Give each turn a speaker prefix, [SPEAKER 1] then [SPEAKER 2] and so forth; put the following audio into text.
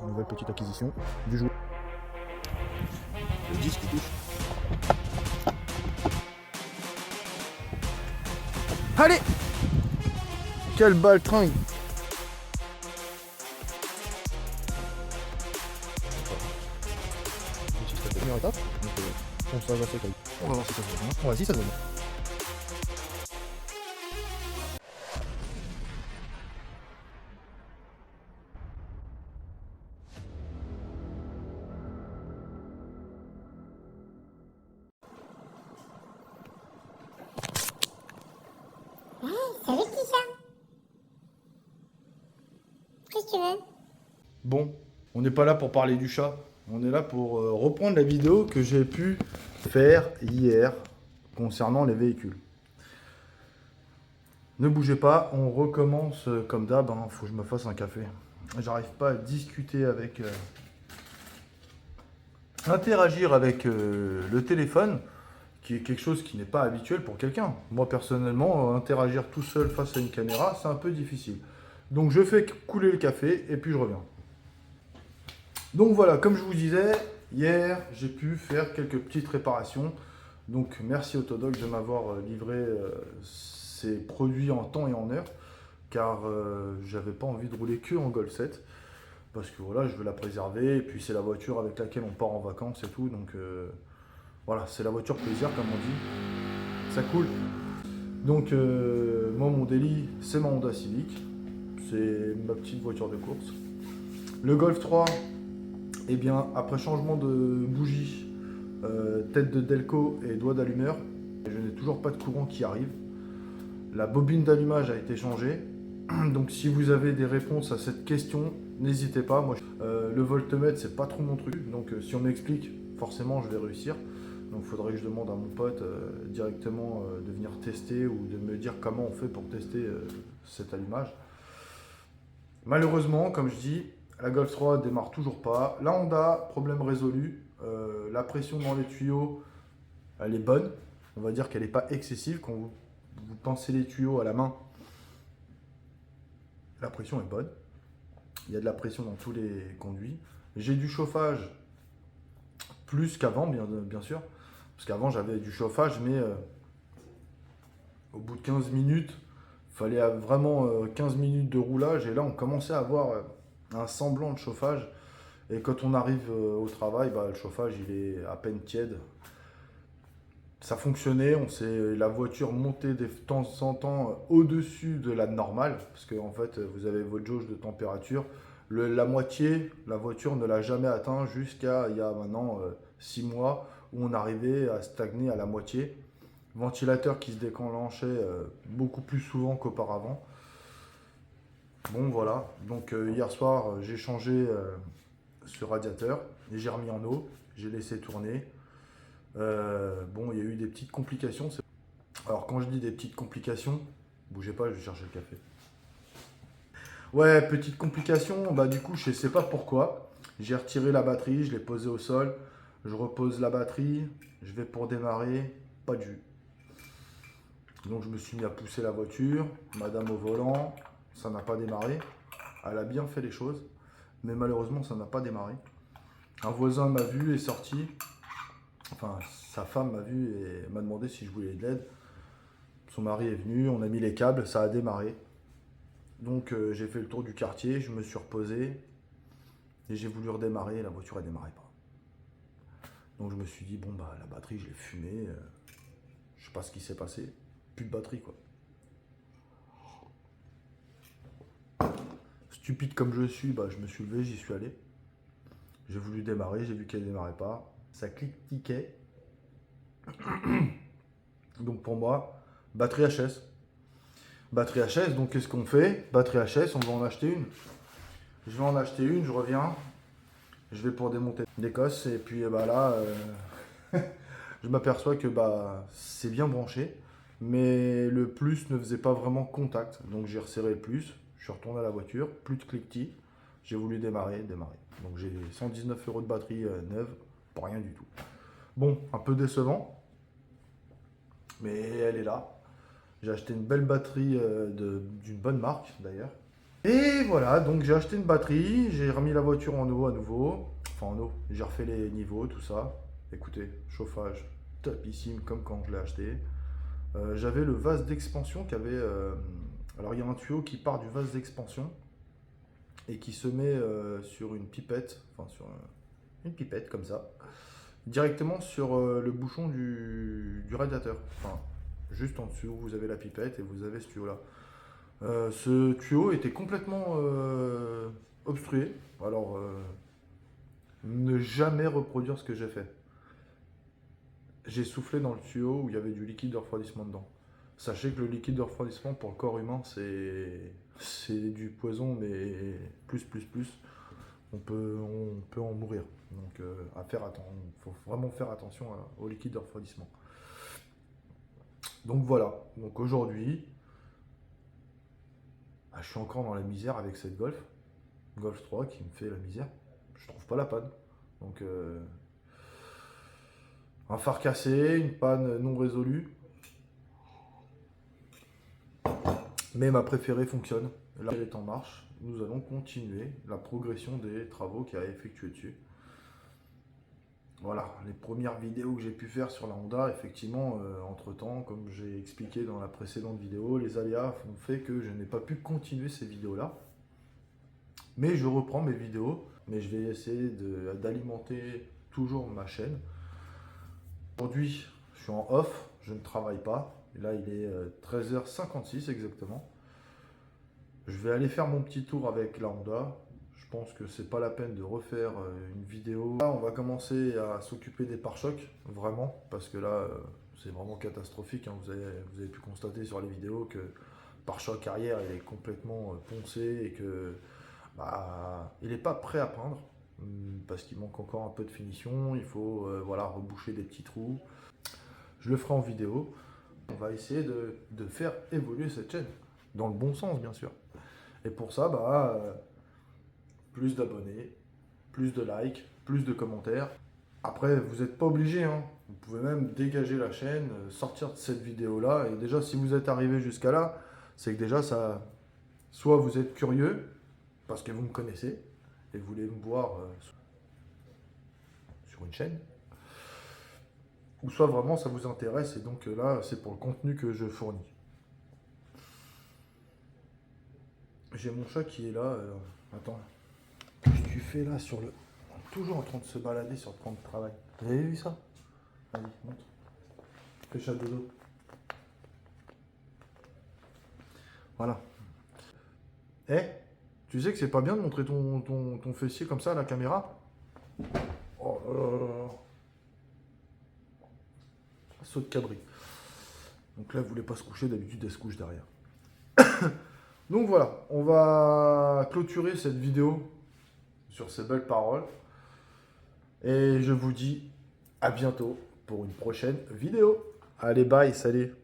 [SPEAKER 1] Nouvelle petite acquisition du jour. Le disque qui touche. Allez! Quelle balle tringue! Première étape, donc on va voir si ça se voit bien. On va voir si ça se voit bien.
[SPEAKER 2] Salut petit chat. Qu'est-ce que tu veux?
[SPEAKER 1] Bon, on n'est pas là pour parler du chat. On est là pour reprendre la vidéo que j'ai pu faire hier concernant les véhicules. Ne bougez pas, on recommence comme d'hab. Faut que je me fasse un café. J'arrive pas à discuter avec... interagir avec le téléphone, qui est quelque chose qui n'est pas habituel pour quelqu'un. Moi, personnellement, interagir tout seul face à une caméra, c'est un peu difficile. Donc, je fais couler le café et puis je reviens. Donc voilà, comme je vous disais, hier, j'ai pu faire quelques petites réparations. Donc, merci Autodoc de m'avoir livré ces produits en temps et en heure, car j'avais pas envie de rouler que en Golf 7. Parce que voilà, je veux la préserver, et puis c'est la voiture avec laquelle on part en vacances et tout, donc voilà, c'est la voiture plaisir comme on dit, ça coule. Donc moi mon délit, c'est ma Honda Civic, c'est ma petite voiture de course. Le Golf 3, eh bien après changement de bougie, tête de Delco et doigt d'allumeur, je n'ai toujours pas de courant qui arrive. La bobine d'allumage a été changée. Donc si vous avez des réponses à cette question, n'hésitez pas. Moi, le voltmètre, c'est pas trop mon truc. Donc si on m'explique, forcément, je vais réussir. Donc il faudrait que je demande à mon pote directement de venir tester ou de me dire comment on fait pour tester cet allumage. Malheureusement, comme je dis, la Golf 3 démarre toujours pas. La Honda, problème résolu. La pression dans les tuyaux, elle est bonne. On va dire qu'elle n'est pas excessive. Quand vous pensez les tuyaux à la main, la pression est bonne. Il y a de la pression dans tous les conduits. J'ai du chauffage plus qu'avant, bien sûr. Parce qu'avant, j'avais du chauffage, mais au bout de 15 minutes, il fallait vraiment 15 minutes de roulage. Et là, on commençait à avoir un semblant de chauffage. Et quand on arrive au travail, le chauffage, il est à peine tiède. Ça fonctionnait, la voiture montait de temps en temps au-dessus de la normale, parce que en fait, vous avez votre jauge de température. La moitié, la voiture ne l'a jamais atteint jusqu'à il y a maintenant 6 mois, où on arrivait à stagner à la moitié. Ventilateur qui se déclenchait beaucoup plus souvent qu'auparavant. Bon voilà, donc hier soir, j'ai changé ce radiateur, et j'ai remis en eau, j'ai laissé tourner. Bon, il y a eu des petites complications. Alors, quand je dis des petites complications, bougez pas, je vais chercher le café. Ouais, petite complication, du coup, je sais pas pourquoi. J'ai retiré la batterie, je l'ai posée au sol. Je repose la batterie, je vais pour démarrer, pas de jus. Donc, je me suis mis à pousser la voiture, madame au volant, ça n'a pas démarré. Elle a bien fait les choses, mais malheureusement, ça n'a pas démarré. Un voisin m'a vu, est sorti. Enfin, sa femme m'a vu et m'a demandé si je voulais de l'aide. Son mari est venu, on a mis les câbles, ça a démarré. Donc j'ai fait le tour du quartier, je me suis reposé et j'ai voulu redémarrer, la voiture ne démarrait pas. Donc je me suis dit, bon la batterie je l'ai fumée, je sais pas ce qui s'est passé, plus de batterie quoi. Stupide comme je suis, je me suis levé, j'y suis allé. J'ai voulu démarrer, j'ai vu qu'elle ne démarrait pas. Ça cliquait. Donc pour moi, batterie HS. Batterie HS, donc qu'est-ce qu'on fait? Batterie HS, on va en acheter une. Je vais en acheter une, je reviens. Je vais pour démonter l'Écosse et puis là, je m'aperçois que c'est bien branché. Mais le plus ne faisait pas vraiment contact. Donc j'ai resserré le plus, je suis retourné à la voiture, plus de cliquetis. J'ai voulu démarrer. Donc j'ai 119 € de batterie neuve, pour rien du tout. Bon, un peu décevant, mais elle est là. J'ai acheté une belle batterie d'une bonne marque d'ailleurs. Et voilà, donc j'ai acheté une batterie, j'ai remis la voiture en eau à nouveau. Enfin en eau, j'ai refait les niveaux, tout ça. Écoutez, chauffage topissime comme quand je l'ai acheté. J'avais le vase d'expansion qui avait... alors il y a un tuyau qui part du vase d'expansion et qui se met sur une pipette, enfin sur une pipette comme ça, directement sur le bouchon du radiateur. Enfin, juste en dessous, vous avez la pipette et vous avez ce tuyau-là. Ce tuyau était complètement obstrué. Alors, ne jamais reproduire ce que j'ai fait. J'ai soufflé dans le tuyau où il y avait du liquide de refroidissement dedans. Sachez que le liquide de refroidissement pour le corps humain, c'est du poison, mais plus. On peut en mourir. Donc, il faut vraiment faire attention au liquide de refroidissement. Donc voilà. Donc aujourd'hui, je suis encore dans la misère avec cette Golf 3 qui me fait la misère. Je trouve pas la panne. Donc un phare cassé, une panne non résolue. Mais ma préférée fonctionne. Là, elle est en marche. Nous allons continuer la progression des travaux qu'il y a effectués dessus. Voilà, les premières vidéos que j'ai pu faire sur la Honda, effectivement, entre-temps, comme j'ai expliqué dans la précédente vidéo, les aléas ont fait que je n'ai pas pu continuer ces vidéos-là. Mais je reprends mes vidéos, mais je vais essayer d'alimenter toujours ma chaîne. Aujourd'hui, je suis en off, je ne travaille pas. Et là, il est 13h56 exactement. Je vais aller faire mon petit tour avec la Honda. Je pense que c'est pas la peine de refaire une vidéo. Là, on va commencer à s'occuper des pare-chocs, vraiment, parce que là, c'est vraiment catastrophique. Hein. Vous avez pu constater sur les vidéos que le pare-choc arrière il est complètement poncé et que il n'est pas prêt à peindre parce qu'il manque encore un peu de finition. Il faut voilà, reboucher des petits trous. Je le ferai en vidéo. On va essayer de faire évoluer cette chaîne, dans le bon sens bien sûr. Et pour ça, plus d'abonnés, plus de likes, plus de commentaires. Après, vous n'êtes pas obligé, hein. Vous pouvez même dégager la chaîne, sortir de cette vidéo-là. Et déjà, si vous êtes arrivé jusqu'à là, c'est que déjà, soit vous êtes curieux, parce que vous me connaissez, et vous voulez me voir sur une chaîne, ou soit vraiment ça vous intéresse, et donc là, c'est pour le contenu que je fournis. J'ai mon chat qui est là. Attends. Qu'est-ce que tu fais là sur le... Toujours en train de se balader sur le plan de travail. Vous avez vu ça? Allez, montre. Fais chat dodo. Voilà. Tu sais que c'est pas bien de montrer ton fessier comme ça à la caméra? Oh là là là là. Saut de cabri. Donc là, elle voulait pas se coucher, d'habitude elle se couche derrière. Donc voilà, on va clôturer cette vidéo sur ces belles paroles. Et je vous dis à bientôt pour une prochaine vidéo. Allez, bye, salut.